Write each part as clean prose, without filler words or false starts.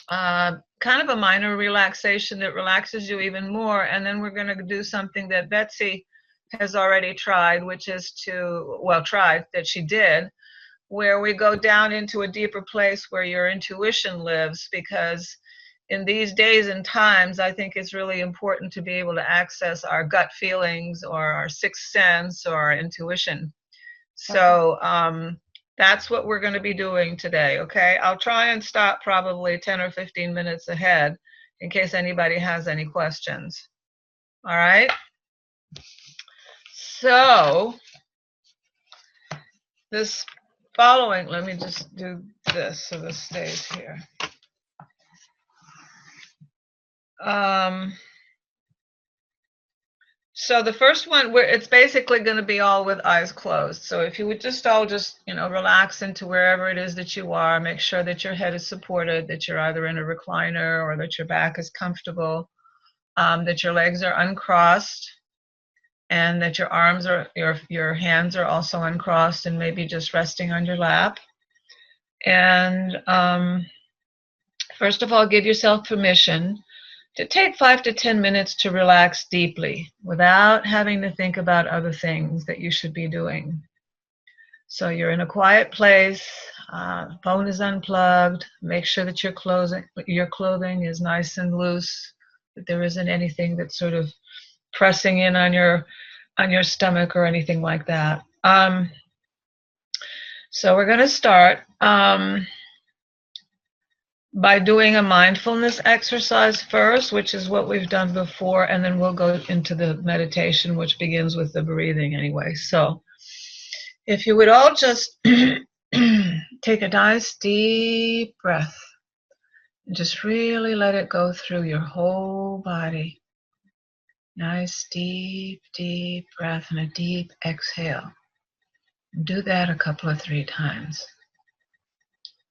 kind of a minor relaxation that relaxes you even more. And then we're going to do something that Betsy has already tried, which is tried that she did, where we go down into a deeper place where your intuition lives. Because in these days and times, I think it's really important to be able to access our gut feelings or our sixth sense or our intuition. So that's what we're going to be doing today, okay? I'll try and stop probably 10 or 15 minutes ahead in case anybody has any questions. All right? So this following, let me just do this so this stays here. So the first one, it's basically going to be all with eyes closed. So if you would just all relax into wherever it is that you are, make sure that your head is supported, that you're either in a recliner or that your back is comfortable, that your legs are uncrossed, and that your arms are, your hands are also uncrossed and maybe just resting on your lap. And first of all, give yourself permission to take 5 to 10 minutes to relax deeply without having to think about other things that you should be doing. So you're in a quiet place, phone is unplugged, make sure that your clothing is nice and loose, that there isn't anything that's sort of pressing in on your stomach or anything like that. So we're going to start by doing a mindfulness exercise first, which is what we've done before, and then we'll go into the meditation, which begins with the breathing anyway. So if you would all just take a nice deep breath and just really let it go through your whole body. Nice deep, deep breath and a deep exhale. Do that a couple of 3 times.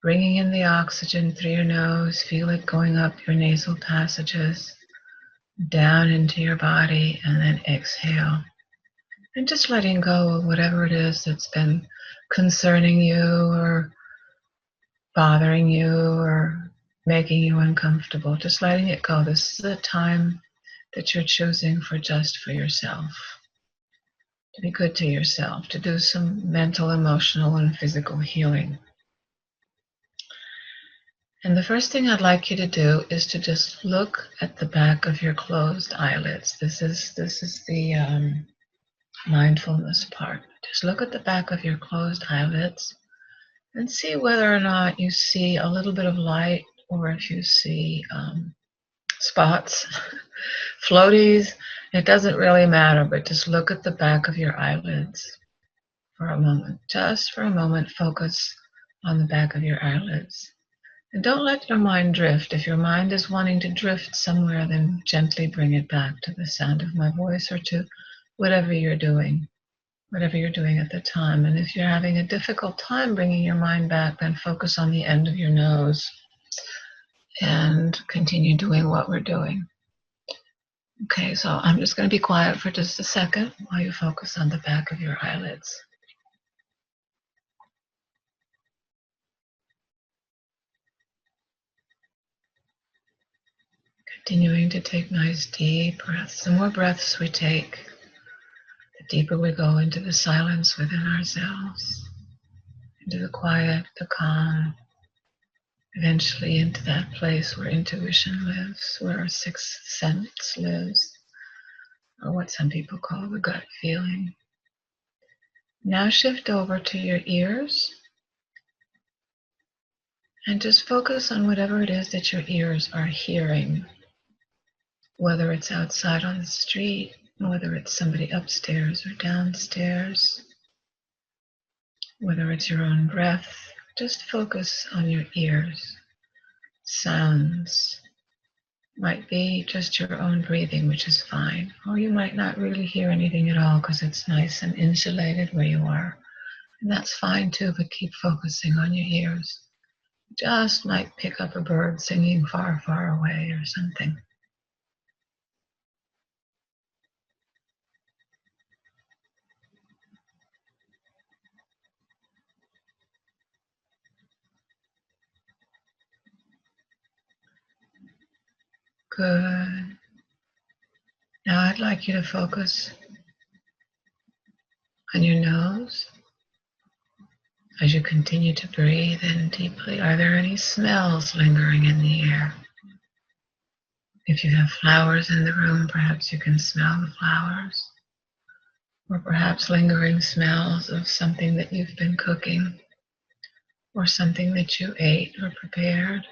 Bringing in the oxygen through your nose, feel it going up your nasal passages, down into your body, and then exhale. And just letting go of whatever it is that's been concerning you or bothering you or making you uncomfortable. Just letting it go. This is a time that you're choosing for yourself. To be good to yourself, to do some mental, emotional, and physical healing. And the first thing I'd like you to do is to just look at the back of your closed eyelids. This is the mindfulness part. Just look at the back of your closed eyelids and see whether or not you see a little bit of light or if you see spots, floaties. It doesn't really matter, but just look at the back of your eyelids for a moment. Just for a moment, focus on the back of your eyelids. And don't let your mind drift. If your mind is wanting to drift somewhere, then gently bring it back to the sound of my voice or to whatever you're doing at the time. And if you're having a difficult time bringing your mind back, then focus on the end of your nose and continue doing what we're doing. Okay, so I'm just going to be quiet for just a second while you focus on the back of your eyelids. Continuing to take nice deep breaths. The more breaths we take, the deeper we go into the silence within ourselves, into the quiet, the calm, eventually into that place where intuition lives, where our sixth sense lives, or what some people call the gut feeling. Now shift over to your ears and just focus on whatever it is that your ears are hearing, whether it's outside on the street, whether it's somebody upstairs or downstairs, whether it's your own breath. Just focus on your ears. Sounds might be just your own breathing, which is fine. Or you might not really hear anything at all because it's nice and insulated where you are. And that's fine too, but keep focusing on your ears. Just might pick up a bird singing far, far away or something. Good. Now I'd like you to focus on your nose as you continue to breathe in deeply. Are there any smells lingering in the air? If you have flowers in the room, perhaps you can smell the flowers. Or perhaps lingering smells of something that you've been cooking or something that you ate or prepared.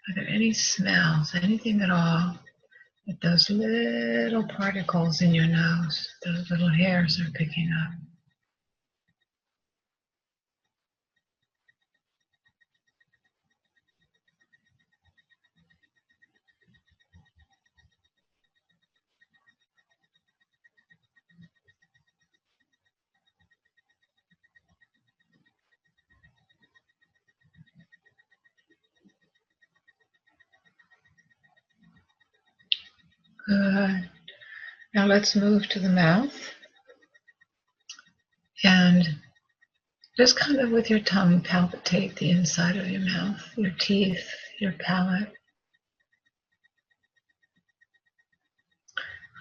Are there any smells, anything at all, that those little particles in your nose, those little hairs are picking up? Good. Now let's move to the mouth and just kind of with your tongue palpitate the inside of your mouth, your teeth, your palate.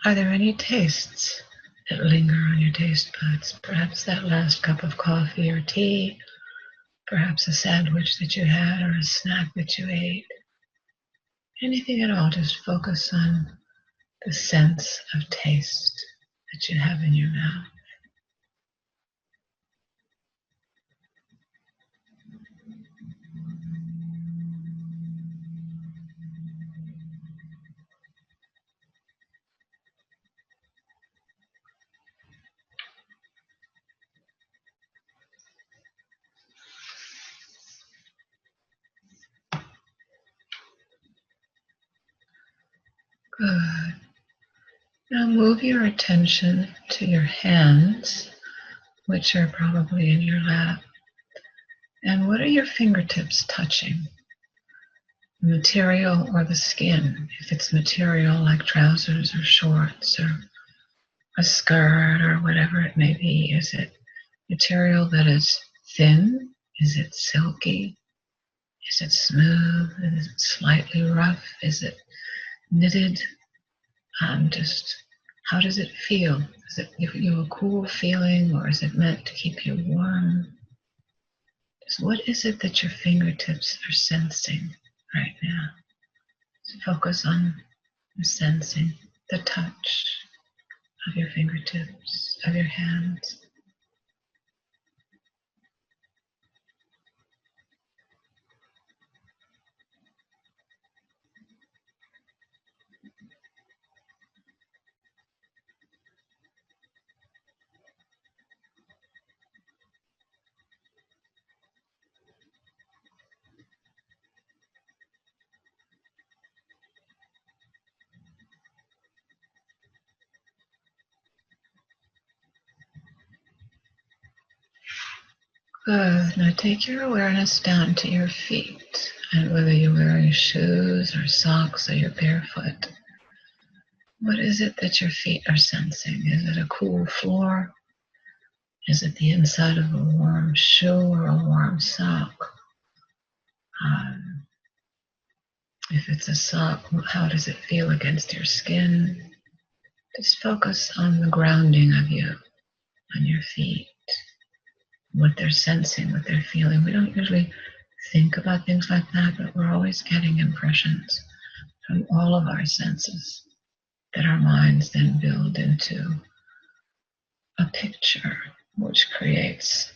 Are there any tastes that linger on your taste buds? Perhaps that last cup of coffee or tea, perhaps a sandwich that you had or a snack that you ate. Anything at all, just focus on the sense of taste that you have in your mouth. Good. Now move your attention to your hands, which are probably in your lap. And what are your fingertips touching? The material or the skin? If it's material like trousers or shorts or a skirt or whatever it may be, is it material that is thin? Is it silky? Is it smooth? Is it slightly rough? Is it knitted? Just how does it feel? Does it give you a cool feeling, or is it meant to keep you warm? Just what is it that your fingertips are sensing right now? Just focus on the sensing, the touch of your fingertips, of your hands. Good. Now take your awareness down to your feet, and whether you're wearing shoes or socks or you're barefoot, what is it that your feet are sensing? Is it a cool floor? Is it the inside of a warm shoe or a warm sock? If it's a sock, how does it feel against your skin? Just focus on the grounding of you, on your feet, what they're sensing, what they're feeling. We don't usually think about things like that, but we're always getting impressions from all of our senses that our minds then build into a picture, which creates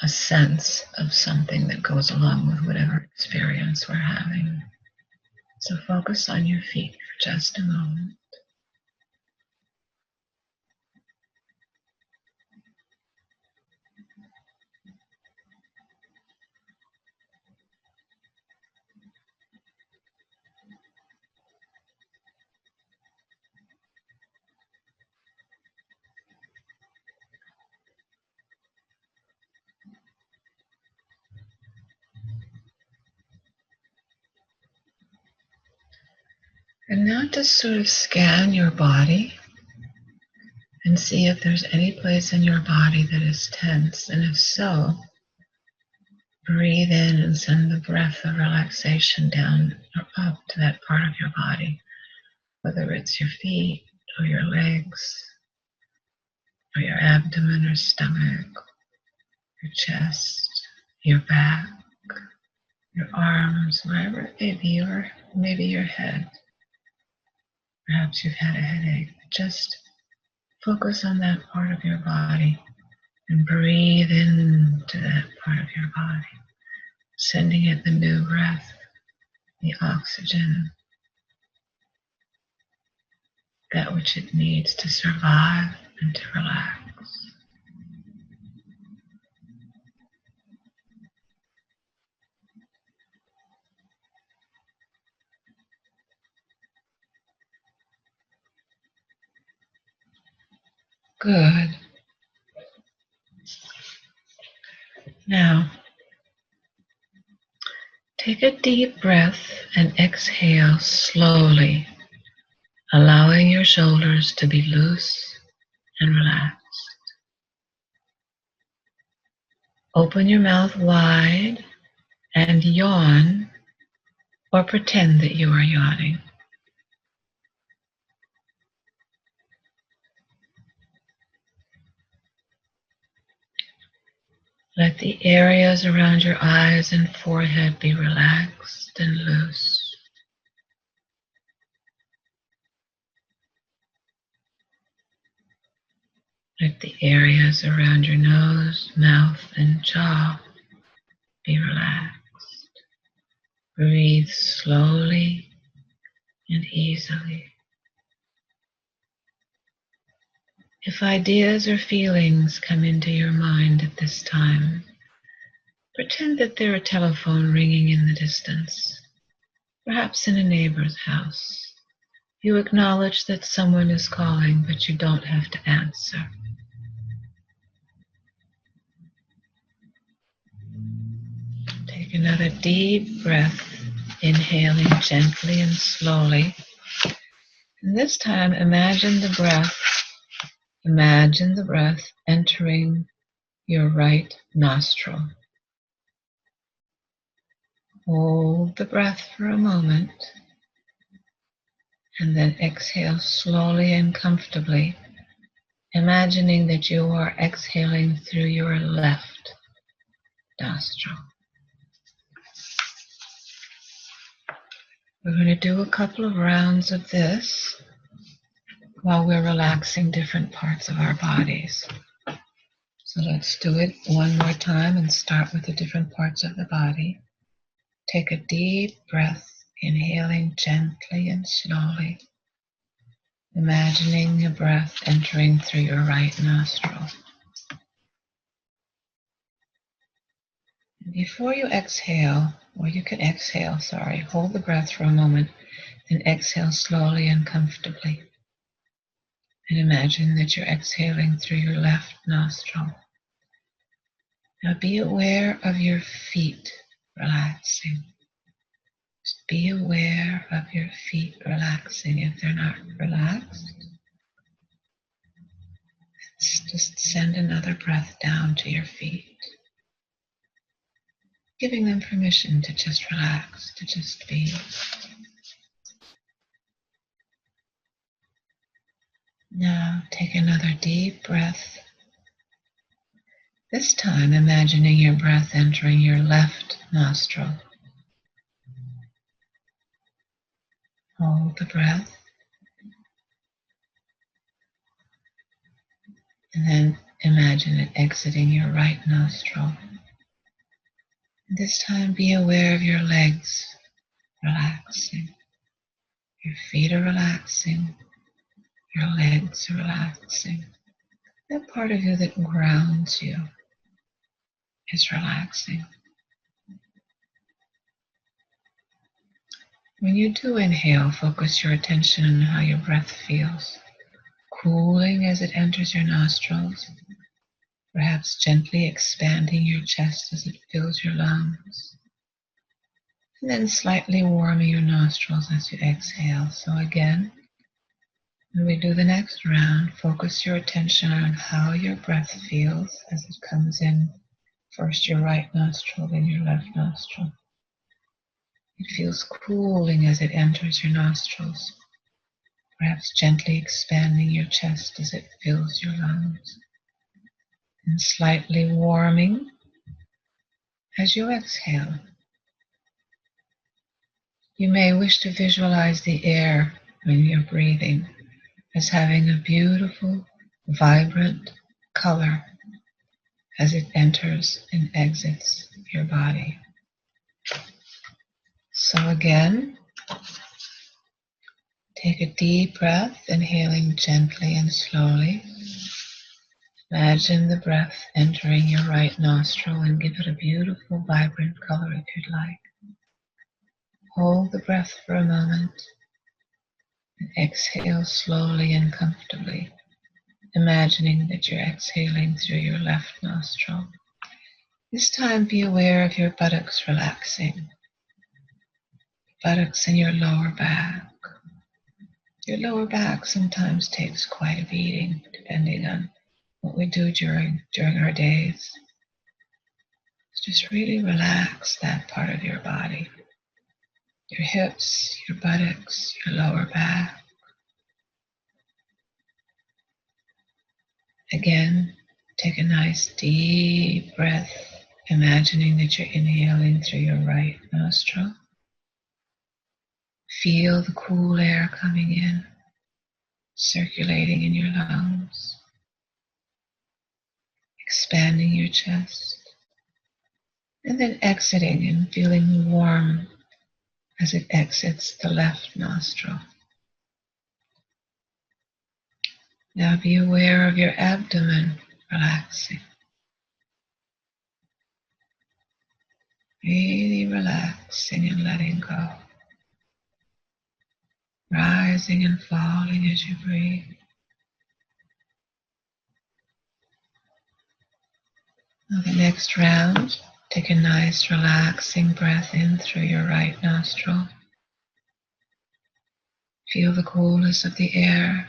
a sense of something that goes along with whatever experience we're having. So focus on your feet for just a moment. And now just sort of scan your body and see if there's any place in your body that is tense. And if so, Breathe in and send the breath of relaxation down or up to that part of your body, whether it's your feet or your legs or your abdomen or stomach, your chest, your back, your arms, wherever it may be, or maybe your head. Perhaps you've had a headache. Just focus on that part of your body and breathe into that part of your body, sending it the new breath, the oxygen, that which it needs to survive and to relax. Good. Now, take a deep breath and exhale slowly, allowing your shoulders to be loose and relaxed. Open your mouth wide and yawn, or pretend that you are yawning. Let the areas around your eyes and forehead be relaxed and loose. Let the areas around your nose, mouth, and jaw be relaxed. Breathe slowly and easily. If ideas or feelings come into your mind at this time, pretend that they're a telephone ringing in the distance, perhaps in a neighbor's house. You acknowledge that someone is calling, but you don't have to answer. Take another deep breath, inhaling gently and slowly. And this time, imagine the breath entering your right nostril. Hold the breath for a moment, and then exhale slowly and comfortably, imagining that you are exhaling through your left nostril. We're going to do a couple of rounds of this while we're relaxing different parts of our bodies. So let's do it one more time and start with the different parts of the body. Take a deep breath, inhaling gently and slowly, imagining the breath entering through your right nostril. And before you exhale, or you can exhale, hold the breath for a moment and exhale slowly and comfortably. And imagine that you're exhaling through your left nostril. Now be aware of your feet relaxing. Just be aware of your feet relaxing. If they're not relaxed, just send another breath down to your feet, giving them permission to just relax, to just be. Now take another deep breath. This time imagining your breath entering your left nostril. Hold the breath. And then imagine it exiting your right nostril. This time be aware of your legs relaxing. Your feet are relaxing. Your legs are relaxing. That part of you that grounds you is relaxing. When you do inhale, focus your attention on how your breath feels. Cooling as it enters your nostrils, perhaps gently expanding your chest as it fills your lungs, and then slightly warming your nostrils as you exhale. So again, when we do the next round, focus your attention on how your breath feels as it comes in First your right nostril, then your left nostril. It feels cooling as it enters your nostrils, perhaps gently expanding your chest as it fills your lungs, and slightly warming as you exhale. You may wish to visualize the air when you're breathing as having a beautiful, vibrant color as it enters and exits your body. So again, take a deep breath, inhaling gently and slowly. Imagine the breath entering your right nostril and give it a beautiful, vibrant color if you'd like. Hold the breath for a moment and exhale slowly and comfortably, imagining that you're exhaling through your left nostril. This time be aware of your buttocks relaxing, buttocks in your lower back. Your lower back sometimes takes quite a beating depending on what we do during our days. Just really relax that part of your body. Your hips, your buttocks, your lower back. Again, take a nice deep breath, imagining that you're inhaling through your right nostril. Feel the cool air coming in, circulating in your lungs, expanding your chest, and then exiting and feeling warm as it exits the left nostril. Now be aware of your abdomen relaxing. Really relaxing and letting go. Rising and falling as you breathe. Now the next round, take a nice relaxing breath in through your right nostril. Feel the coolness of the air.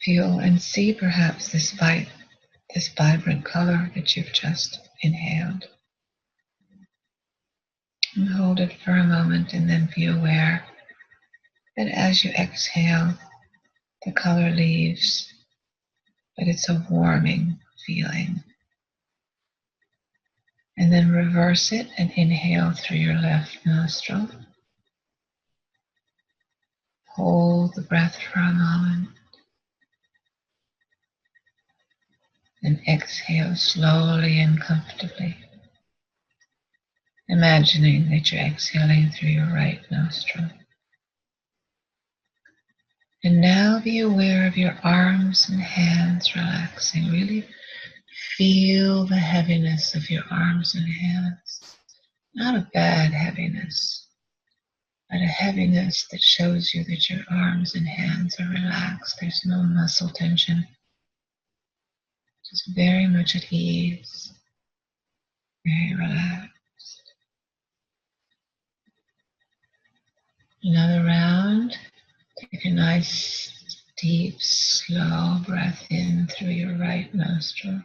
Feel and see perhaps this vibrant color that you've just inhaled. And hold it for a moment and then be aware that as you exhale, the color leaves, but it's a warming feeling. And then reverse it and inhale through your left nostril. Hold the breath for a moment. And exhale slowly and comfortably, imagining that you're exhaling through your right nostril. And now be aware of your arms and hands relaxing. Really feel the heaviness of your arms and hands. Not a bad heaviness, but a heaviness that shows you that your arms and hands are relaxed. There's no muscle tension. Just very much at ease, very relaxed. Another round. Take a nice, deep, slow breath in through your right nostril.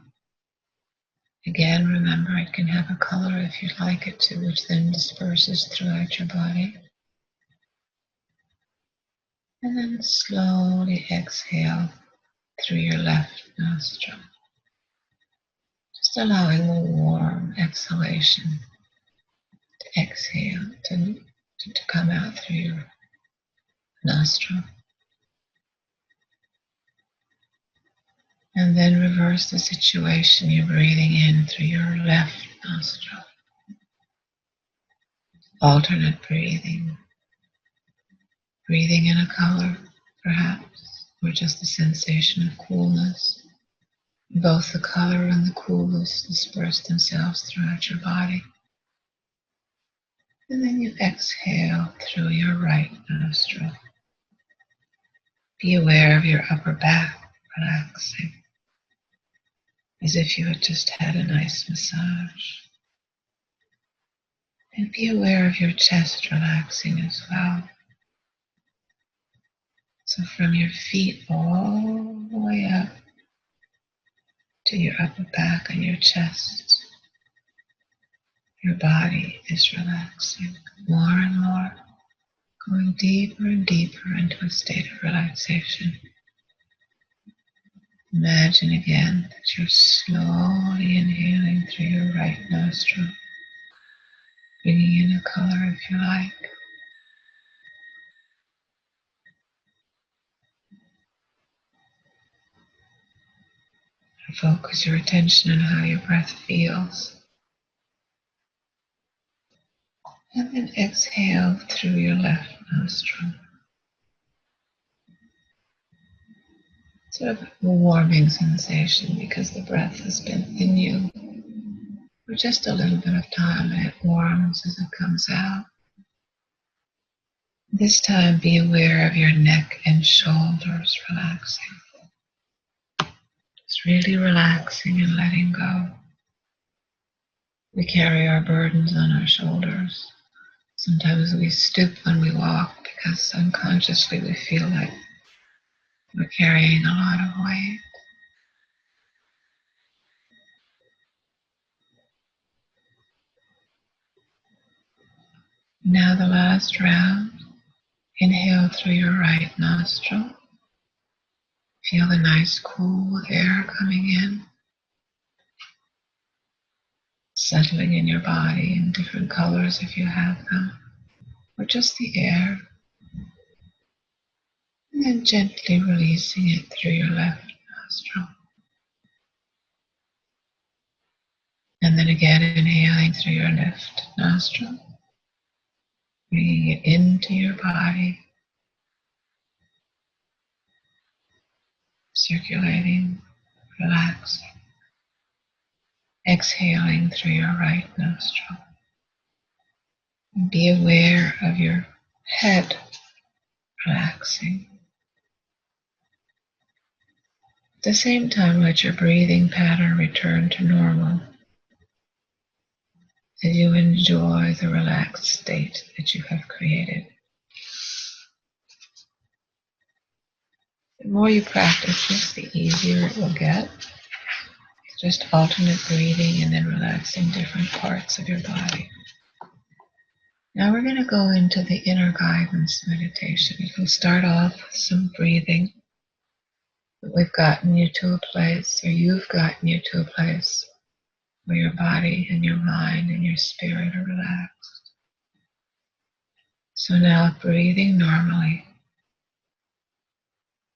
Again, remember it can have a color if you'd like it to, which then disperses throughout your body. And then slowly exhale through your left nostril. Just allowing the warm exhalation to exhale, to come out through your nostril. And then reverse the situation. You're breathing in through your left nostril. Alternate breathing. Breathing in a color, perhaps, or just a sensation of coolness. Both the color and the coolness disperse themselves throughout your body. And then you exhale through your right nostril. Be aware of your upper back relaxing, as if you had just had a nice massage. And be aware of your chest relaxing as well. So from your feet all the way up to your upper back and your chest. Your body is relaxing more and more, going deeper and deeper into a state of relaxation. Imagine again that you're slowly inhaling through your right nostril, bringing in a color if you like. Focus your attention on how your breath feels. And then exhale through your left nostril. Sort of a warming sensation because the breath has been in you for just a little bit of time and it warms as it comes out. This time be aware of your neck and shoulders relaxing. Just really relaxing and letting go. We carry our burdens on our shoulders. Sometimes we stoop when we walk because unconsciously we feel like we're carrying a lot of weight. Now the last round. Inhale through your right nostril. Feel the nice cool air coming in, settling in your body in different colors if you have them, or just the air. And then gently releasing it through your left nostril. And then again inhaling through your left nostril, bringing it into your body, circulating, relaxing. Exhaling through your right nostril. And be aware of your head relaxing. At the same time, let your breathing pattern return to normal as you enjoy the relaxed state that you have created. The more you practice this, the easier it will get. Just alternate breathing and then relaxing different parts of your body. Now we're going to go into the inner guidance meditation. We'll start off with some breathing. We've gotten you to a place, or you've gotten you to a place where your body and your mind and your spirit are relaxed. So now breathing normally.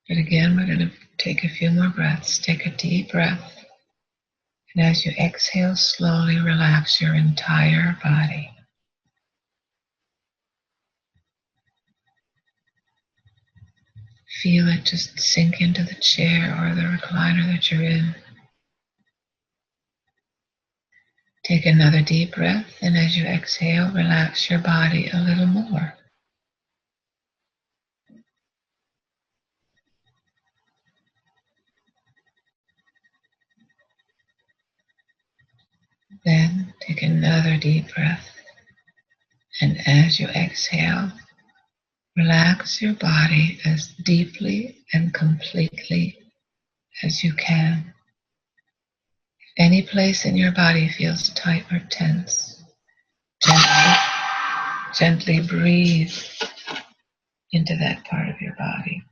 But again, we're going to take a few more breaths. Take a deep breath. And as you exhale, slowly relax your entire body. Feel it just sink into the chair or the recliner that you're in. Take another deep breath, and as you exhale, relax your body a little more. Then take another deep breath, and as you exhale, relax your body as deeply and completely as you can. If any place in your body feels tight or tense, gently breathe into that part of your body.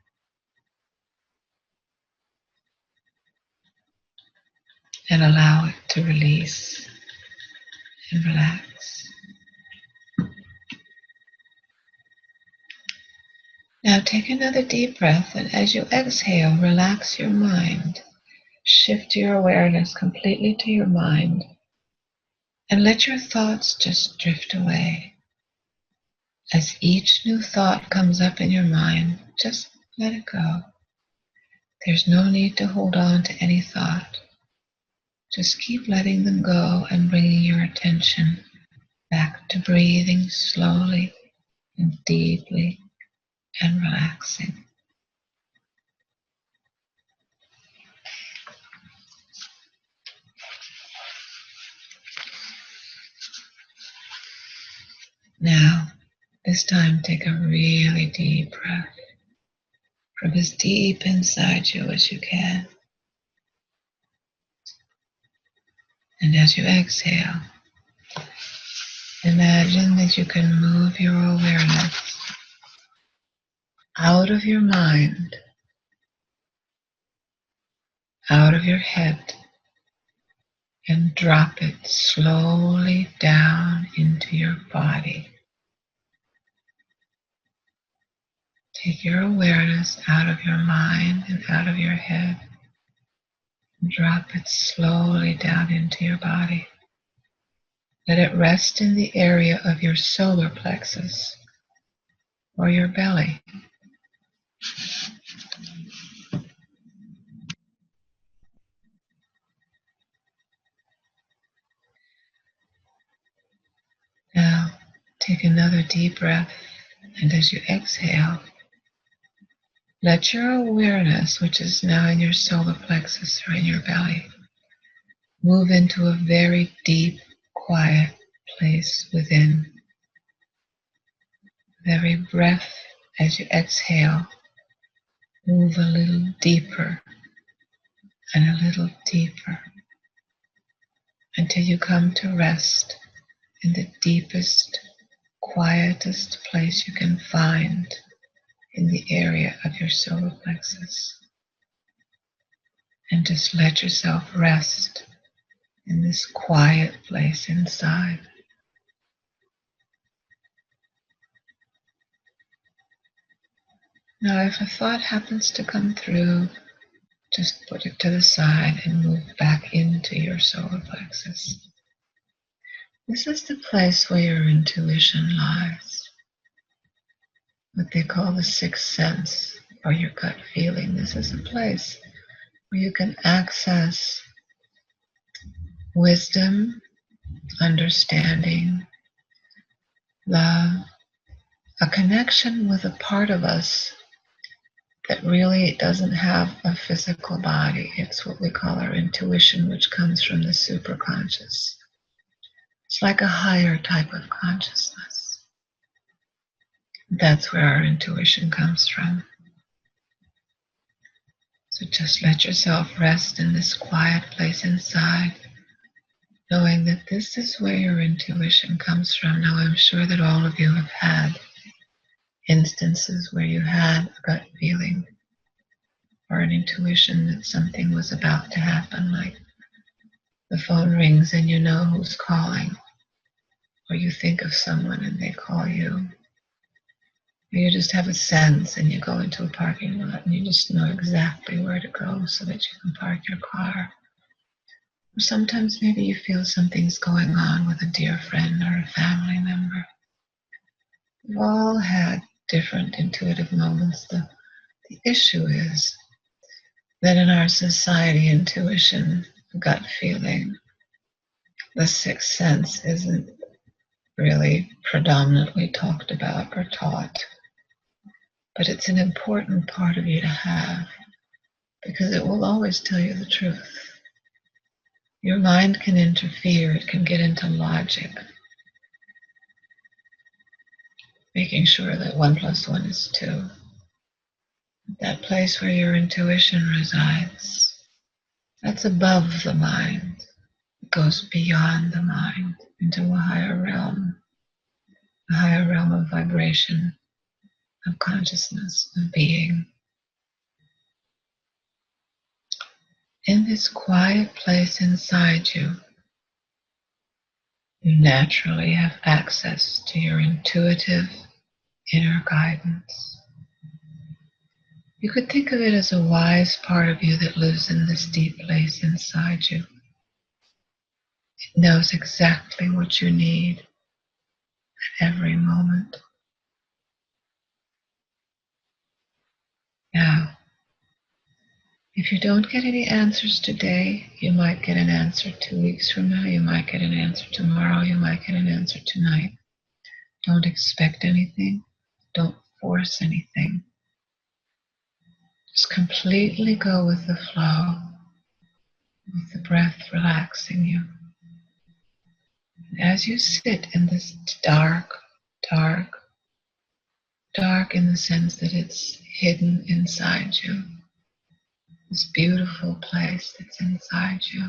And allow it to release and relax. Now take another deep breath, and as you exhale, relax your mind. Shift your awareness completely to your mind and let your thoughts just drift away. As each new thought comes up in your mind, just let it go. There's no need to hold on to any thought. Just keep letting them go and bringing your attention back to breathing slowly and deeply and relaxing. Now, this time take a really deep breath from as deep inside you as you can. And as you exhale, imagine that you can move your awareness out of your mind, out of your head, and drop it slowly down into your body. Take your awareness out of your mind and out of your head, and drop it slowly down into your body. Let it rest in the area of your solar plexus or your belly. Now, take another deep breath, and as you exhale, let your awareness, which is now in your solar plexus or in your belly, move into a very deep, quiet place within. With every breath, as you exhale, move a little deeper and a little deeper until you come to rest in the deepest, quietest place you can find in the area of your solar plexus. And just let yourself rest in this quiet place inside. Now, if a thought happens to come through, just put it to the side and move back into your solar plexus. This is the place where your intuition lies, what they call the sixth sense or your gut feeling. This is a place where you can access wisdom, understanding, love, a connection with a part of us that really doesn't have a physical body. It's what we call our intuition, which comes from the superconscious. It's like a higher type of consciousness. That's where our intuition comes from. So just let yourself rest in this quiet place inside, knowing that this is where your intuition comes from. Now, I'm sure that all of you have had instances where you had a gut feeling or an intuition that something was about to happen, like the phone rings and you know who's calling, or you think of someone and they call you, or you just have a sense and you go into a parking lot and you just know exactly where to go so that you can park your car. Or sometimes maybe you feel something's going on with a dear friend or a family member. We've all had different intuitive moments. The issue is that in our society, intuition, gut feeling, the sixth sense isn't really predominantly talked about or taught. But it's an important part of you to have because it will always tell you the truth. Your mind can interfere, it can get into logic, making sure that 1 + 1 is 2. That place where your intuition resides, that's above the mind. It goes beyond the mind into a higher realm of vibration, of consciousness, of being. In this quiet place inside you, you naturally have access to your intuitive inner guidance. You could think of it as a wise part of you that lives in this deep place inside you. It knows exactly what you need at every moment. Now, if you don't get any answers today, you might get an answer 2 weeks from now, you might get an answer tomorrow, you might get an answer tonight. Don't expect anything. Don't force anything. Just completely go with the flow, with the breath relaxing you. And as you sit in this dark in the sense that it's hidden inside you, this beautiful place that's inside you,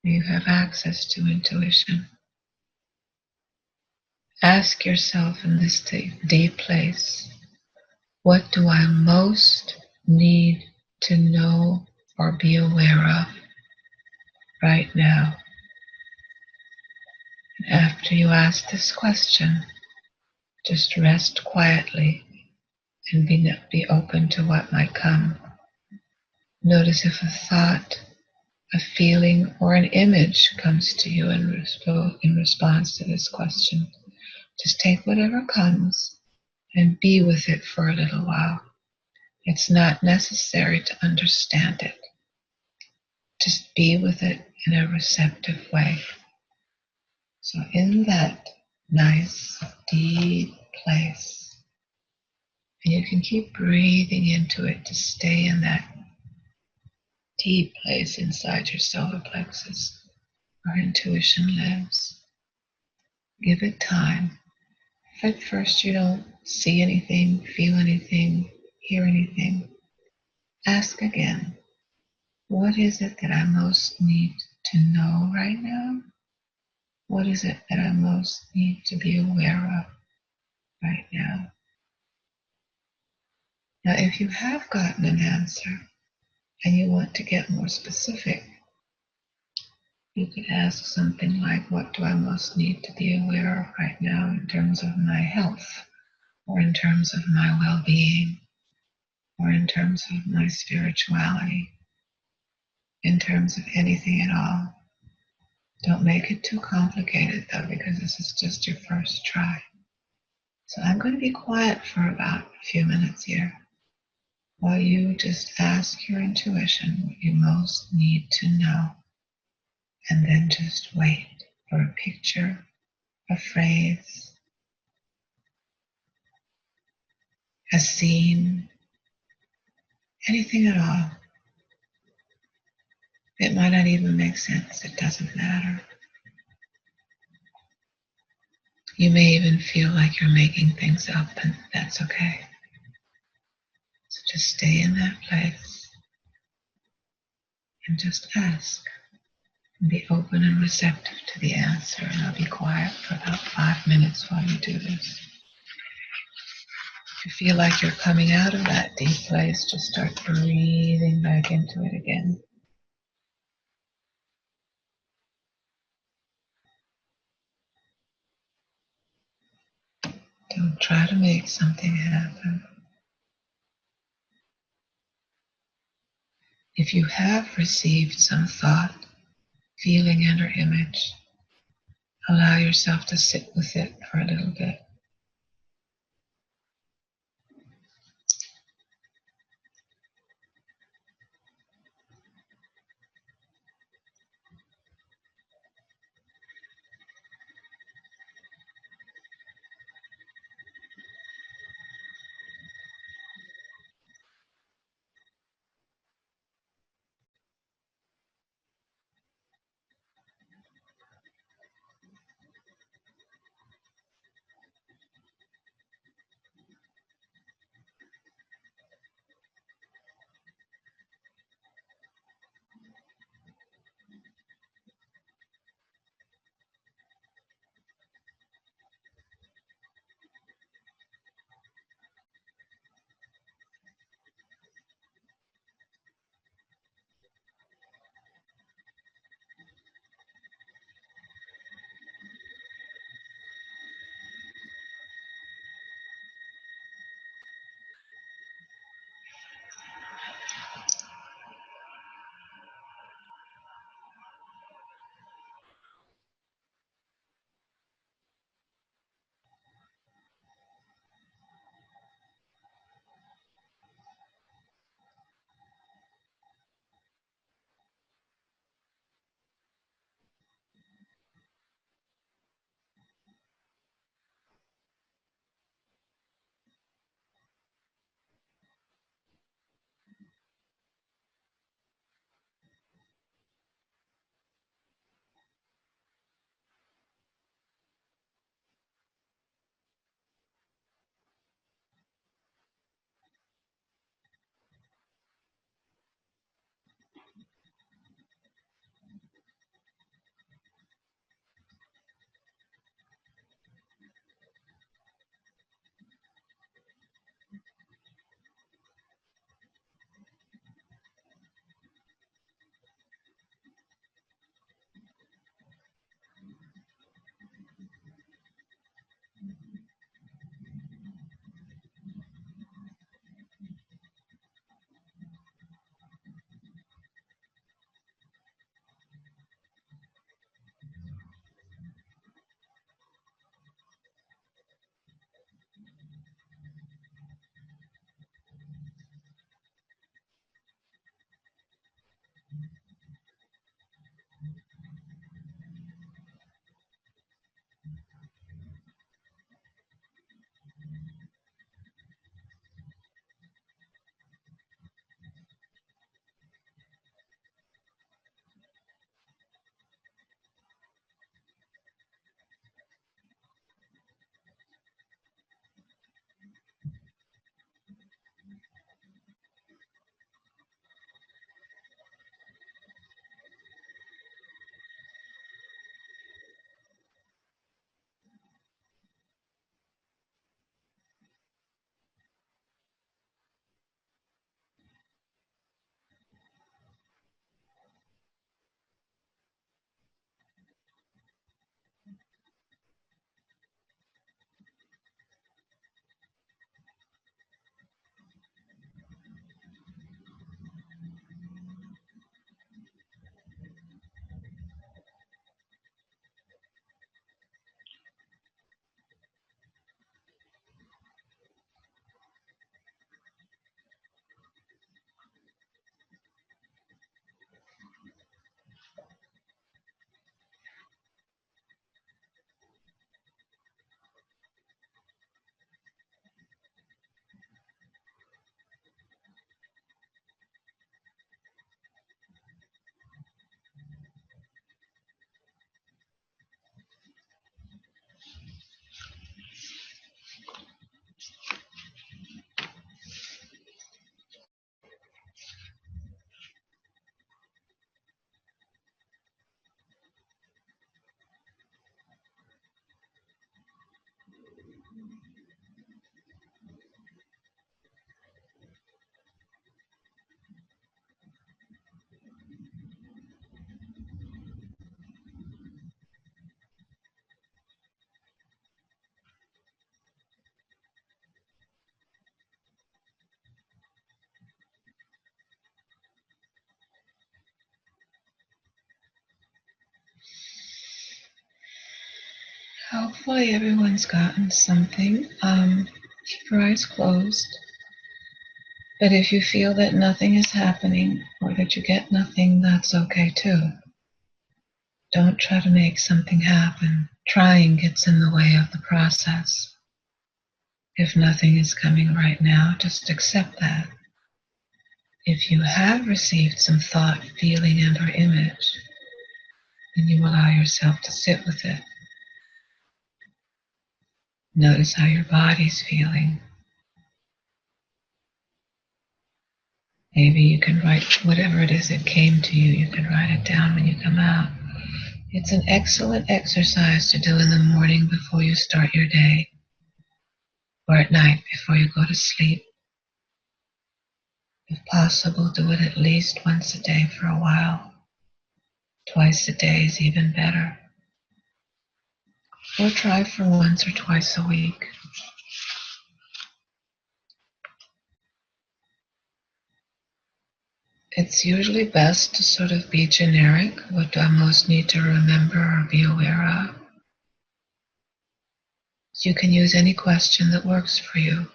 You have access to intuition. Ask yourself in this deep place, what do I most need to know or be aware of right now? After you ask this question, just rest quietly and be open to what might come. Notice if a thought, a feeling, or an image comes to you in response to this question. Just take whatever comes and be with it for a little while. It's not necessary to understand it. Just be with it in a receptive way. So in that nice, deep place, and you can keep breathing into it to stay in that deep place inside your solar plexus where intuition lives. Give it time. If at first you don't see anything, feel anything, hear anything, ask again. What is it that I most need to know right now? What is it that I most need to be aware of right now? Now, if you have gotten an answer and you want to get more specific, you could ask something like, what do I most need to be aware of right now in terms of my health, or in terms of my well-being, or in terms of my spirituality, in terms of anything at all? Don't make it too complicated though, because this is just your first try. So I'm going to be quiet for about a few minutes here while you just ask your intuition what you most need to know, and then just wait for a picture, a phrase, a scene, anything at all. It might not even make sense, it doesn't matter. You may even feel like you're making things up, and that's okay. So just stay in that place and just ask. And be open and receptive to the answer, and I'll be quiet for about 5 minutes while you do this. If you feel like you're coming out of that deep place, just start breathing back into it again. Don't try to make something happen. If you have received some thought, feeling, and or image, allow yourself to sit with it for a little bit. Hopefully everyone's gotten something. Keep your eyes closed. But if you feel that nothing is happening or that you get nothing, that's okay too. Don't try to make something happen. Trying gets in the way of the process. If nothing is coming right now, just accept that. If you have received some thought, feeling, and or image, then you allow yourself to sit with it. Notice how your body's feeling. Maybe you can write whatever it is that came to you, you can write it down when you come out. It's an excellent exercise to do in the morning before you start your day, or at night before you go to sleep. If possible, do it at least once a day for a while. Twice a day is even better. Or try for once or twice a week. It's usually best to sort of be generic. What do I most need to remember or be aware of? You can use any question that works for you,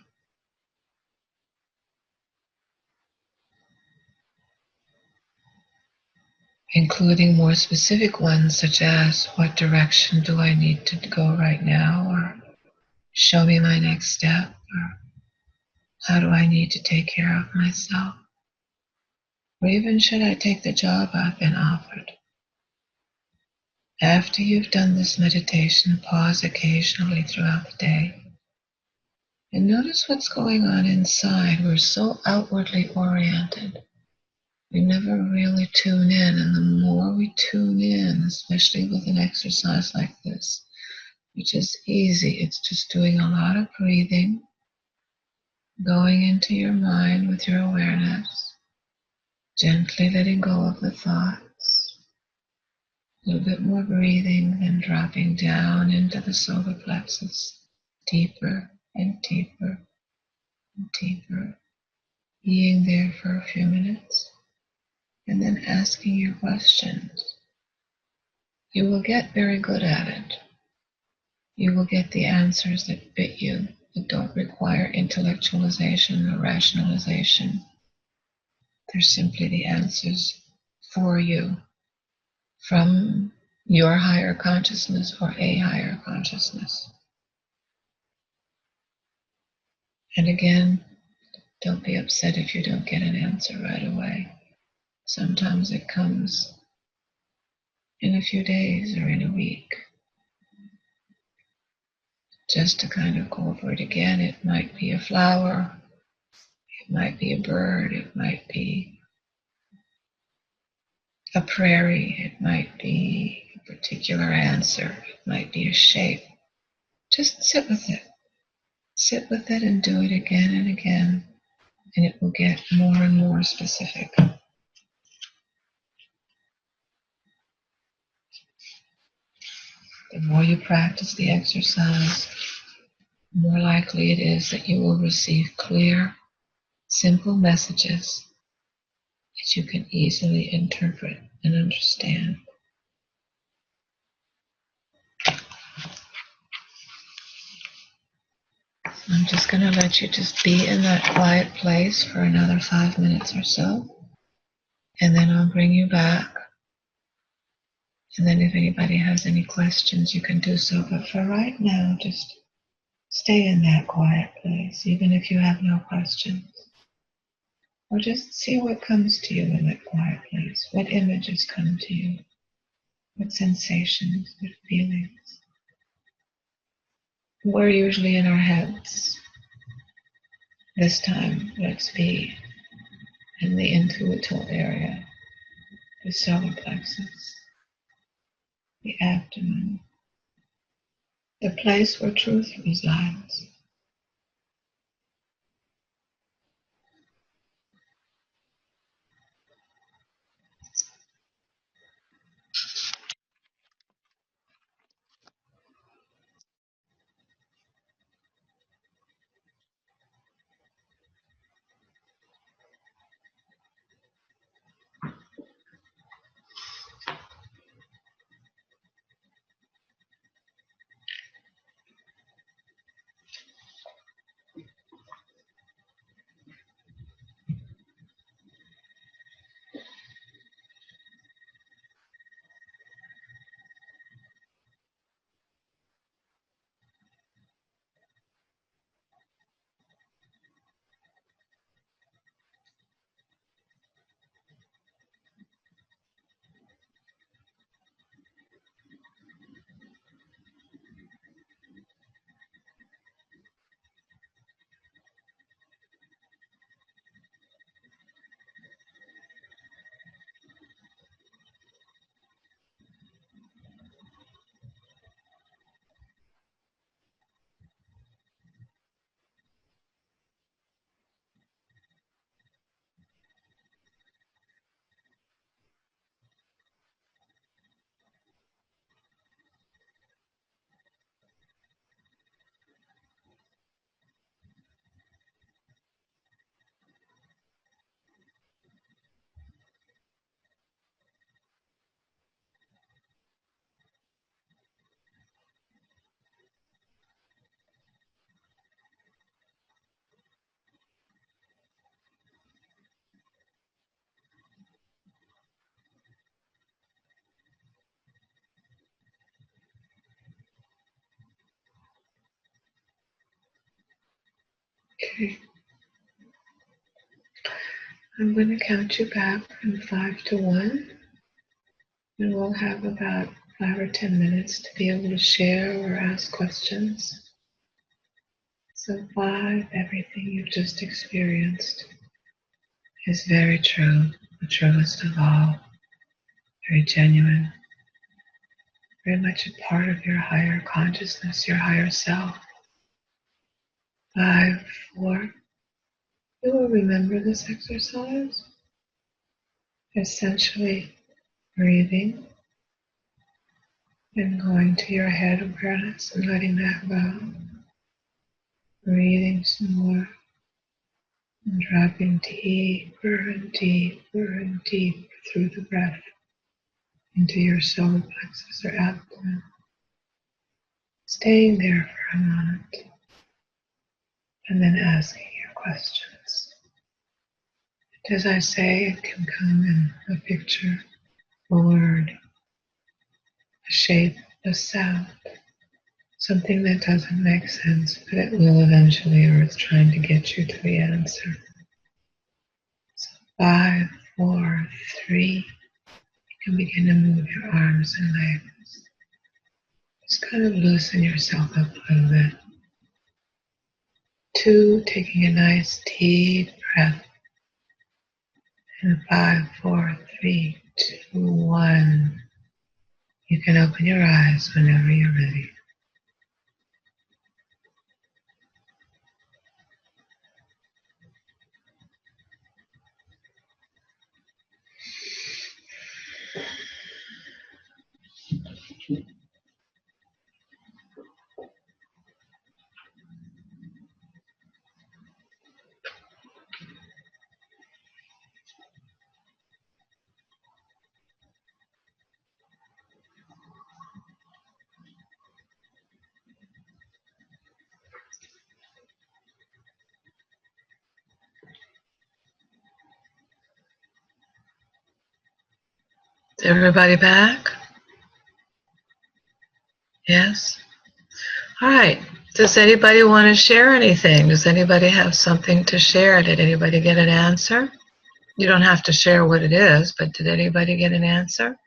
including more specific ones such as, what direction do I need to go right now? Or show me my next step? Or how do I need to take care of myself? Or even, should I take the job I've been offered? After you've done this meditation, pause occasionally throughout the day and notice what's going on inside. We're so outwardly oriented. We never really tune in, and the more we tune in, especially with an exercise like this, which is easy, it's just doing a lot of breathing, going into your mind with your awareness, gently letting go of the thoughts, a little bit more breathing, then dropping down into the solar plexus, deeper and deeper and deeper, being there for a few minutes, and then asking your questions. You will get very good at it. You will get the answers that fit you, that don't require intellectualization or rationalization. They're simply the answers for you from your higher consciousness or a higher consciousness. And again, don't be upset if you don't get an answer right away. Sometimes it comes in a few days or in a week. Just to kind of go over it again, it might be a flower, it might be a bird, it might be a prairie, it might be a particular answer, it might be a shape. Just sit with it. Sit with it and do it again and again, and it will get more and more specific. The more you practice the exercise, the more likely it is that you will receive clear, simple messages that you can easily interpret and understand. I'm just going to let you just be in that quiet place for another 5 minutes or so, and then I'll bring you back. And then if anybody has any questions, you can do so. But for right now, just stay in that quiet place, even if you have no questions. Or just see what comes to you in that quiet place. What images come to you? What sensations? What feelings? We're usually in our heads. This time, let's be in the intuitive area, the solar plexus, the abdomen, the place where truth resides. Okay. I'm going to count you back from 5 to 1, and we'll have about 5 or 10 minutes to be able to share or ask questions. So 5, everything you've just experienced is very true, the truest of all, very genuine, very much a part of your higher consciousness, your higher self. 5, 4, you will remember this exercise, essentially breathing and going to your head awareness and letting that go. Breathing some more and dropping deeper and deeper and deeper through the breath into your solar plexus or abdomen. Staying there for a moment and then asking your questions. And as I say, it can come in a picture, a word, a shape, a sound. Something that doesn't make sense, but it will eventually, or it's trying to get you to the answer. So 5, 4, 3, you can begin to move your arms and legs. Just kind of loosen yourself up a little bit. 2, taking a nice deep breath. And 5, 4, 3, 2, 1. You can open your eyes whenever you're ready. Is everybody back? Yes? All right. Does anybody want to share anything? Does anybody have something to share? Did anybody get an answer? You don't have to share what it is, but did anybody get an answer?